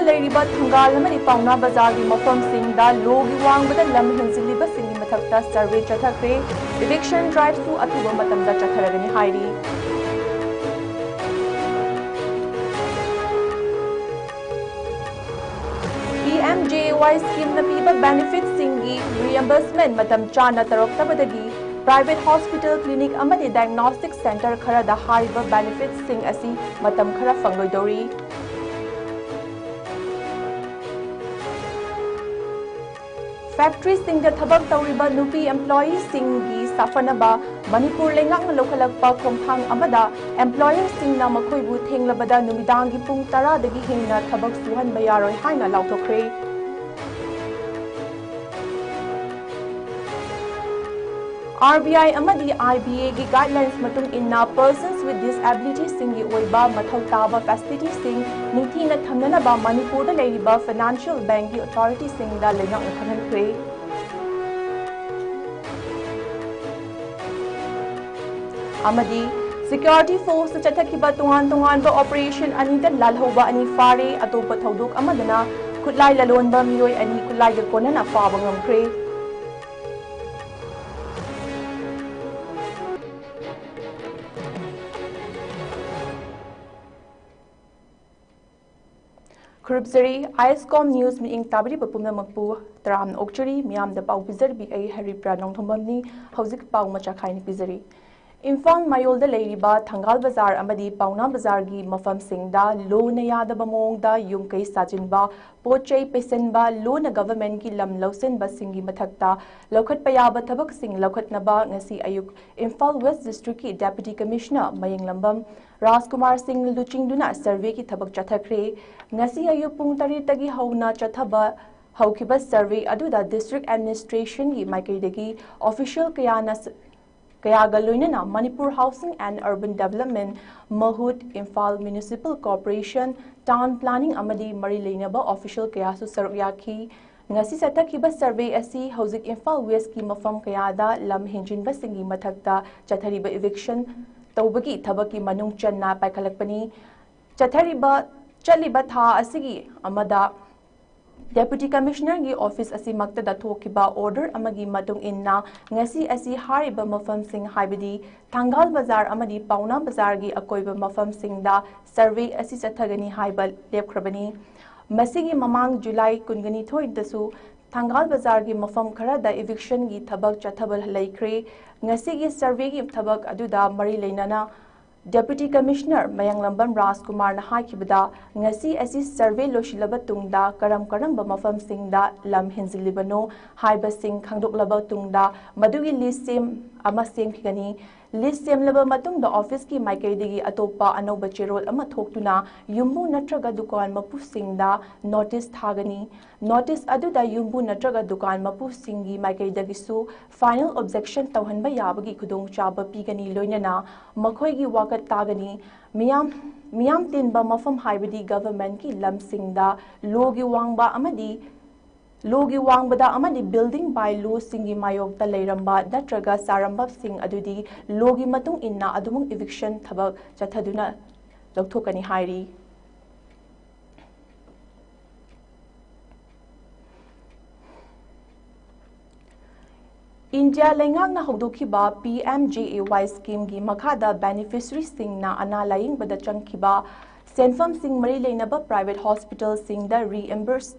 लेरिबा थंगाल अमदि पावना बाजार की मफमसिंगदा लोगी वांगबदा लम हेंजिलिबा सिंगी मथक्ता सर्वे चथखरे इविक्शन ड्राइव सु अथुबा मतमदा चथरगनी हाइरी PMJY स्कीम न पीबा बेनिफिट सिंगी रिएंबर्समेंट मतम चाना तरक्तबदगी प्राइवेट हॉस्पिटल क्लिनिक अमदि डायग्नोस्टिक सेंटर खरदा हारिबा बेनिफिट सिंग असि मतम खरा फंगलोइदोरी फैक्ट्री सिंग थबक तौरिबा नुपी एम्प्लॉई सिंगी साफनबा मणिपुर लेंगांग लौखलकपा खोंथांग अमदा एम्प्लॉयर सिंगना मखोइबु थेंगलबदा नुमिदांगी पुंग 10 दगी हेंना थबक सुहनबा यारोय हाइना लाउथोखरे RBI amadi IBA की गाइडलाइंस मतुंग इन्ना persons with disability सिंगी ओइबा मथौ ताबा facility सिंग निथीना थमनबा मणिपुर दा लेरिबा financial bank की authority सिंग दा लेंगांग खननख्रे amadi security force चथखिबा तोहान बा operation अनिदा लालहोबा अनि फारे अतोपा थौदोक अमदना खुलाई ललोनबा मियोय अनि खुलाई ग कोनना फाबा ngमख्रे खुरबजरी ISCOM न्यूज में इंग ताबरी बपुमना मकपू तराम ओक्चरी मियाम द पाउ पिजर बी आई हरिप्रा नोंथोंबमनी हौजिक पाउ मचा खाइनि पिजरी इम्फाल मायोल द लेरिबा थंगाल बाजार अमदी पाउना बाजार की मफम सिंगदा लो न यादब मोंगदा युमकई साजिनबा पोचई पेसनबा लो न गवर्नमेंट की लम लौसेनबा सिंगी मथक्ता लौखत पयाबा थबक सिंग लौखतनबा ngasi अयुक इम्फाल वेस्ट डिस्ट्रिक्ट की डेप्यूटी कमिश्नर मयंग लंबम राजकुमार सिंह लुचिंगदुना सर्वे की थबक चथखरे ngasi अयुक पुंग 3 तगी हौना चथबा हौखिबा सर्वे अदुदा डिस्ट्रिक्ट एडमिनिस्ट्रेशन की माइकईदगी ऑफिशियल कयागा लोइनना Manipur housing and urban development महूट Imphal municipal corporation town planning अमदी मरी लेनबा ऑफिशियल कयासु सरुक याखी ngasi चथखिबा सर्वे असि हौजिक इम्फाल वेस्ट की मफम कयादा लम हिंजिनबा सिंगी मथक्ता चथरिबा इविक्शन तौबगी थबकी मनुंग चन्ना पाइखलकपनी चथरिबा था असिगी अमदा डेप्यूटी कमिश्नर की ऑफिस असी मक्तदा थोकिबा ऑर्डर अमगी मतुंग इन्ना ngasi असी हारिबा मफम सिंग हाइबदी थंगाल बाजार अमदी पाउना बाजार की अकोइबा मफम सिंगदा सर्वे असी चथगनी हाइबा लेपख्रबनी मसिगी ममांग जुलाई 19 दसु थंगाल बाजार की मफम खरादा इविक्शन की थबक चथबल लेख्रे ngasi की सर्वे की थबक अदुदा मरी लेनना डेप्यूटी कमिश्नर मयंगलंबम राजकुमार हाकिबदा ngasi asi सर्वे लोशिलबा तुंगदा करम मफम सिंगदा लम हिंजिलिबनो हाइबा सिंग खंगदोकलबा तुंगदा मदुगी लिस्ट सेम अमा सेमखिगनी लिस्ट सेमलबा मतुंगदा ऑफिस की माइकईदगी अतोपा अनौबा चेरोल अमा थोक्तुना युम्बु नत्रगा दुकान मपु सिंगदा नोटिस थागनी नोटिस अदुदा युम्बु नत्रगा दुकान मपु सिंगी माइकईदगिसु फाइनल ऑब्जेक्शन तौहनबा याबगी खुदोंग चाबा पीगनी लोइनना मखोइगी वाकत तागनी मियाम तिनबा मफम हाइबदी गवर्नमेंट की लमसिंगदा लोगी वांगबदा अमदी बिल्डिंग बाय लो सिंगी मायोक्ता लेरंबा नत्रगा सारंबा सिंग अदुदी लोगी मतुंग इन्ना अदुमुंग इविक्शन थबक चथदुना लौथोकनी हाइरी इंडिया लेंगांगना हौदोखिबा PMJAY स्कीम की मखादा बेनिफिशियरी सिंगना अना लाइंगबदा चंगखिबा सेंफम सिंग मरी लेनबा प्राइवेट हॉस्पिटल सिंगदा रीएम्बर्स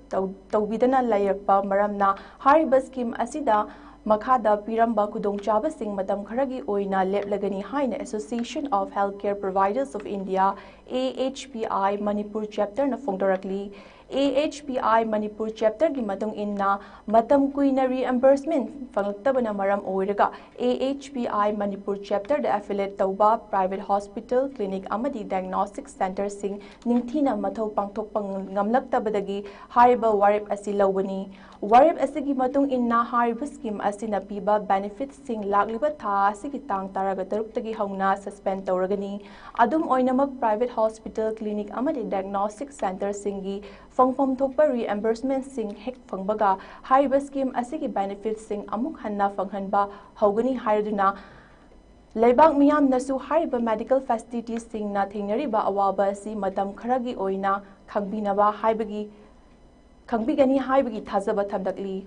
तौबिदना लायरपा मरमना हारिबा स्कीम असिदा मखादा पीरंबा खुदोंचाबा सिंग मतम खरगी ओइना लेपलगनी हाइना association of health care providers of India AHPI Manipur chapter न फोंदोरकली AHPI मणिपुर चैप्टर की मतुंग इन्ना मतम कुइना रीएम्बर्समेंट फंगतबना मरम ओइरगा AHPI मणिपुर चैप्टर द एफिलेट तौबा प्राइवेट हॉस्पिटल क्लिनिक अमदी डायग्नोस्टिक सेंटर सिंग निंगथीना मथौ पांगथोकपा ngamlaktabadagi hariba warip asi lawani warip asigi matung inna hariba scheme asina piba benefits sing lagliba tha asigi tang taraga taruktagi hauna suspend tawragani adum oinamak private hospital clinic amadi diagnostic center singi fangfam thokpa reimbursement sing hek fangbaga hariba scheme asigi benefits sing amuk hanna fanghanba hogani haiduna लेबाक मियाम नसु हारिबा medical facilities सिंगना थेंगरिबा अवाबा असि मतम खरगी ओइना खंगबिगनी हाइबगी थाजब थमदकली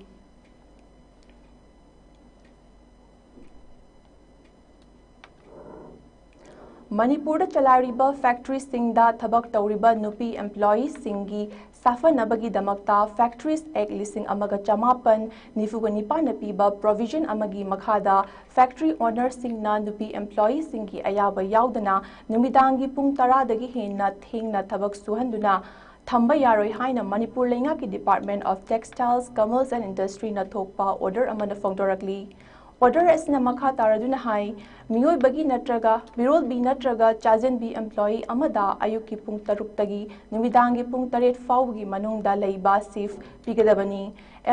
मणिपुर चलारीबा फैक्ट्री सिंगदा थबक तौरीबा नुपी एम्प्लॉई सिंगी साफनबगी दमकता फैक्ट्रीज एक्ट लिसिंग अमगा चमापन निफुगा निपान पीबा प्रोविजन अमगी मखादा फैक्ट्री ओनर सिंगना नुपी एम्प्लॉई सिंगी अयाबा याउदना नुमिदांगी पुंग 10 दगी हेन्ना थेंगना थबक सुहंदुना थंबा यारोय हाइना मणिपुर लेंगा की department of textiles commerce and industry न थोकपा ऑर्डर अमन फोंदोरकली ऑर्डर असना मखा तारदुना हाई मियोय बगी नत्रगा बिरोल बी नत्रगा चाजन बी एम्प्लॉई अमदा आयुक की पुंग 10 तगी नुमिदांगी पुंग 8 फाउगी मनुंगदा लेबा सिफ पिगदबनी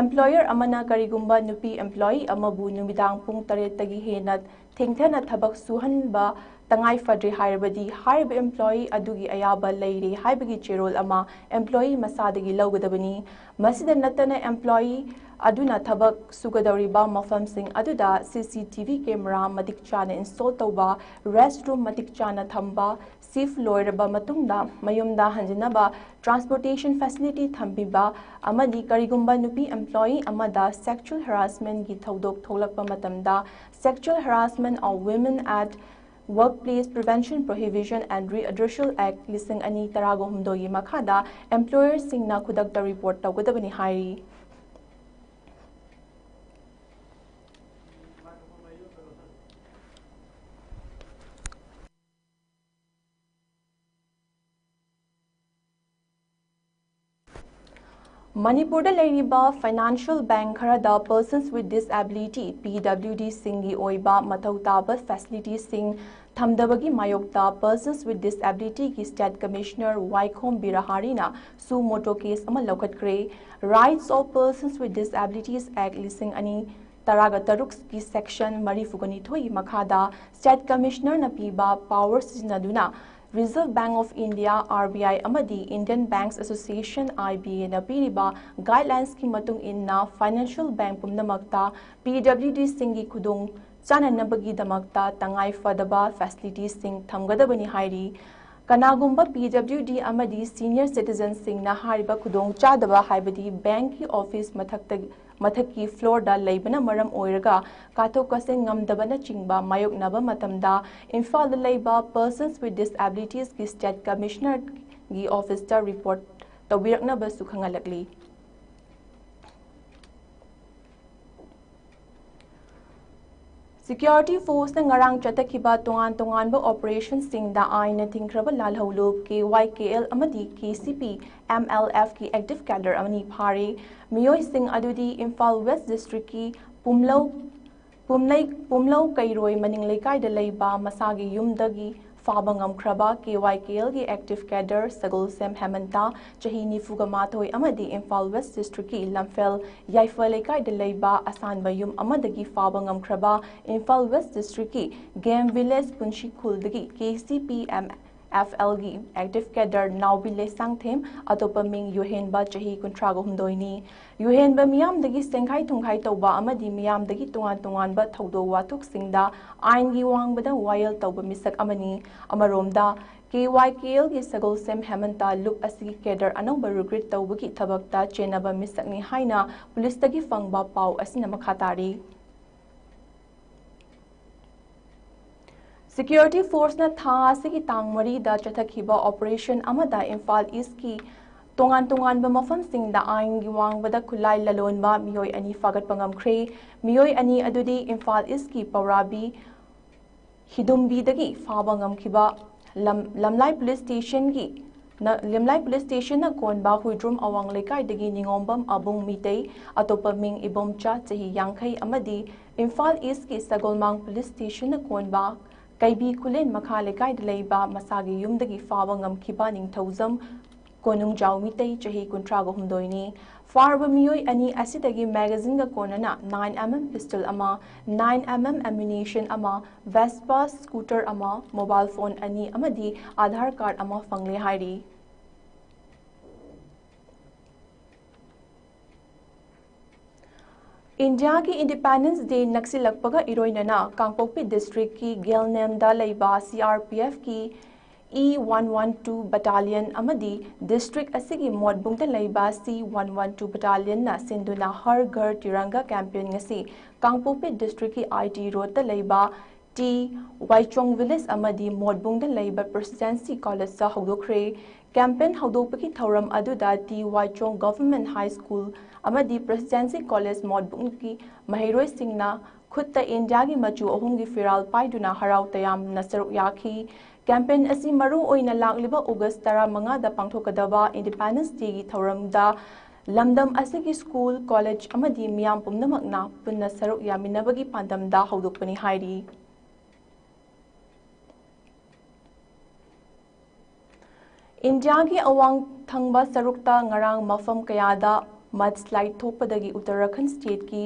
एम्प्लॉयर अमना करिगुंबा नुपी एम्प्लॉई अमबु नुमिदांग पुंग 8 तगी हेना थेंगथना थबक सुहनबा तंगाई फद्रे हाइरबदी हाइरब एम्प्लॉई अदुगी अयाबा लेरे हाइबगी चेरोल अमा एम्प्लॉई मसादगी लौगदबनी मसिदा नतना एम्प्लॉई अदुना थबक सुगदौरीबा मफमसिंग अदुदा सीसीटीवी कैमरा मतिक चाना इंस्टॉल तौबा रेस्टरूम मतिक चाना थंबा सिफ लोयरबा मतुंगदा मयुमदा हंजनबा ट्रांसपोर्टेशन फैसिलिटी थंबिबा अमदी करिगुंबा नुपी एम्प्लॉई अमदा सेक्सुअल हरासमेंट की थौदोक थोलकपा मतमदा sexual harassment of women at Workplace Prevention Prohibition and Readdressal Act लिसिंग अनि तरागो हुमदोगी मखादा एम्प्लॉयर सिंगना खुदकता रिपोर्ट तौगदबनी हाइरी Manipur financial bank Khardah persons with disability PWD सिंगी ओइबा मथौ ताबा फैसिलिटी सिंग थमदबगी मायोक्ता पर्सन्स विथ डिसएबिलिटी की स्टेट कमिश्नर वाइखोम बिराहारीना सु मोटो केस अमा लौकटक्रे rights of persons with disabilities act लिसिंग अनि तरागा तरुक की सेक्शन मरीफुगनी थोई मखादा स्टेट कमिश्नर न पीबा power सिजनदुना Reserve Bank of India RBI amadi Indian Banks Association IBA na piriba guidelines ki matung inna financial bank pumnamakta PWD singi khudung chananabagi damakta tangai fadaba facilities sing thamgadabani hairi kanagumba PWD amadi senior citizens sing na hariba khudong chadaba haibadi bank ki office मथकी floor दा लेबना मरम ओइरगा काथो कसे ngamdabana chingba mayoknaba matamda Imphal दा लेबा persons with डिसएबिलिटीज की state commissioner की office दा report तौबिरकनबा सुखंगलकली Security Force na ngarang chatakiba tongan-tonganba operation singda aina thingkraba lalhawlub KYKL amadi KCP MLF ki active cadre amani phare miyoi sing adudi Imphal West District ki Pumlau Kairoi maning lekai da leiba masagi yumdagi Fabangam Kraba KYKL ki active cadre Sagol Sem Hemanta Chahi Nifuga Mathoi amadi Imphal West District ki Lamphel Yaifa lekai da leiba asan bayum amadagi Fabangam Kraba Imphal West District ki Game Village Punshi Kuldagi KCPM FL gi active cadre Naubi Lesang Them atopa ming Yuhenba Chahi Kuntrago Humdoini Yuhenba Miam dagi Senghai Tungkai Tauba amadi Miam dagi Tungan ba Taudo Watuk Singda Ain gi Wangbada Wayal Tauba Misak Amani Amaromda KYKL gi Sagol Sem Hemanta Look Asigi cadre Anauba Regret Taubaki Tabakta Chenaba Misakni Haina Police dagi Fangba Pau Asina Makhatari Security Force na tha asigi tangmari da chathakhiba operation amada Imphal East ki tongan ba mafam singda ain gi wangbada khulai lalonba miyoi ani fagat pangam khre miyoi ani adudi Imphal East ki Paurabi Hidumbi dagi fabangam khiba lamlai police station ki limlai police station na konba huidrum awang lekai dagi ningombam abung mitei atopa ming ibomcha chahi yangkhai amadi Imphal East ki Sagolmang police station na konba Kaibi kulen makha lekai da leiba masagi yumdagi fawa ngamkhiba ningthauzam konung jawmitei chahi kuntrago humdoini farba miyoi ani asidagi magazine ga konana 9mm pistol ama 9mm ammunition ama Vespa scooter ama mobile phone ani amadi Aadhaar card ama fangle hairi India की Independence Day नक्सिलकपगा इरोइनना Kangpokpi district की गेलनेमदा लेबा CRPF की E112 Battalion amadi district asigi modbungda laiba C112 Battalion na sinduna Har Ghar Tiranga campaign ngasi Kangpopi district ki IT road da laiba T Waichong village amadi modbungda laiba presidency college sa hawdokre campaign hawdokpaki thauram aduda T Waichong government high school amadi presidency college modbung ki mahairoi singna khutta India gi machu ahum gi firal paiduna harau tayam nasaruk yakhi campaign asi maru oina lagliba August 15 da pangthokadaba Independence Day gi thauramda lamdam asigi school college amadi miyam pumnamakna punna saruk yaminabagi pandamda hawdokpani hairi India gi awang thangba sarukta ngarang mafam kayada mudslide thokpadagi Uttarakhand state ki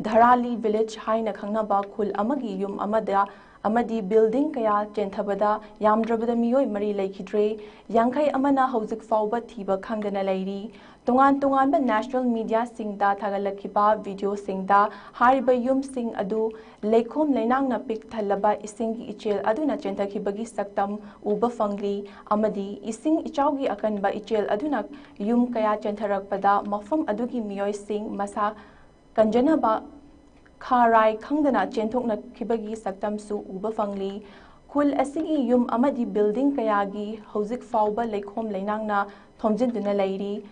Dharali village haina khangnaba khul amagi yum amadi building kaya chentabada yamdrabada miyoi mari laikhidre yankai amana hauzik fauba thiba khangdana lairi tongan ba national media singda thagalakhiba video singda hariba yum sing adu leikhom leinang na pik thalaba isingi ichel aduna chenthakibagi saktam uba fangli amadi ising ichaugi akanba ichel aduna yum kaya chentharakpada mafam adugi miyoi sing masa Kanjanaba Kharai Khangdana Chenthokna Kibagi Saktamsu Uba Fangli Khul Asigi Yum Amadi Building Kayagi Hauzik Fauba Leikhom Leinangna Thomjinduna Lairi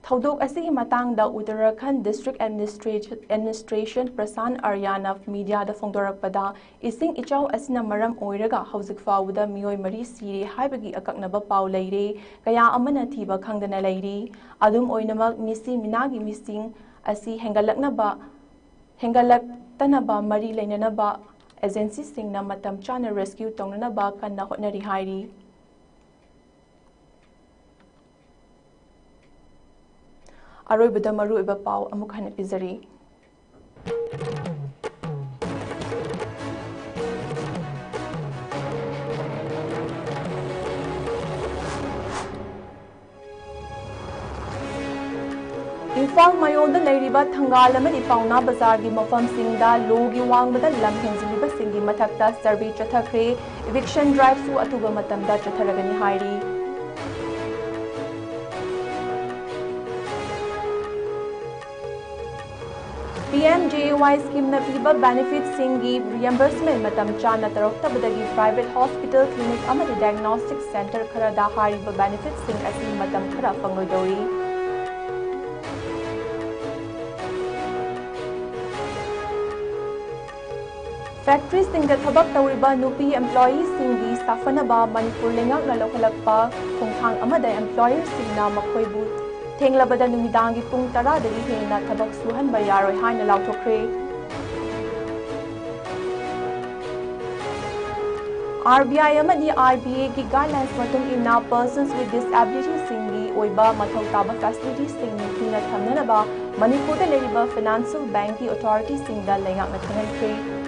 Thaudok Asigi Matangda Uttarakhand District Administration Prasan Aryana Media da Fongdorakpada Ising Ichau Asina Maram Oiraga Hauzik Fauda Miyoi Mari Siri Haibagi Akaknaba Pau Laire Kaya Amana Thiba Khangdana Lairi Adum Oinamak Misi Minagi Missing asi hengalaktanaba mari lainanaba agency singna matam chana rescue tongnanaba kanna hotnari hairi aroibada maruiba pau amuk hana pizari Imphal Mayonda Nairiba Thangalamani Pauna Bazar di Mafam Singda Logi Wangbada Lam Henziliba Singi Matakta Survey Chathakre Eviction Drive Su Atuba Matamda Chatharagani Hairi PMJAY scheme na piba benefit singi reimbursement matam chana taroktabadagi private hospital clinic amadi diagnostic center kharada hariba benefit sing asi matam khara fangoidori Factory Singda Thabak Tauriba Nupi employees Singi Safanaba Manipur Lengak na Lokalakpa Kongthang Amada employers Singna Makoibu Tenglabada Numidangi Pung Tara Dagi Hena Thabak Suhan Bayaroi Haina Lautokre RBI Amadi RBA ki guidelines matung inna persons with disability Singi Oiba Mathau Taba facilities Singi Tina Thamnanaba Manipur da Leriba Financial Banking Authority Singda Lengak na Thangankre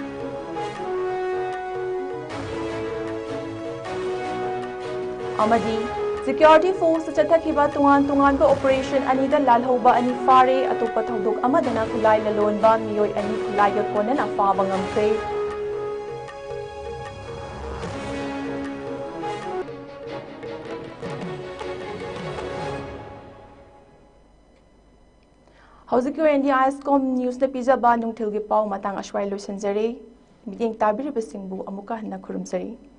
Amadi Security Force Chathakiba Tungan ba Operation Anida Lalhoba Ani Fare Atupa Thaudok Amadana Kulai Lalonba Miyoi Ani Kulai ga Konana Faba Ngamkre Hauzikyo India ISCOM News na Pizaba Nungtilgi Pau Matang Ashwai Lusanjari Miding Tabiri Basingbu Amuka Hana Kurumsari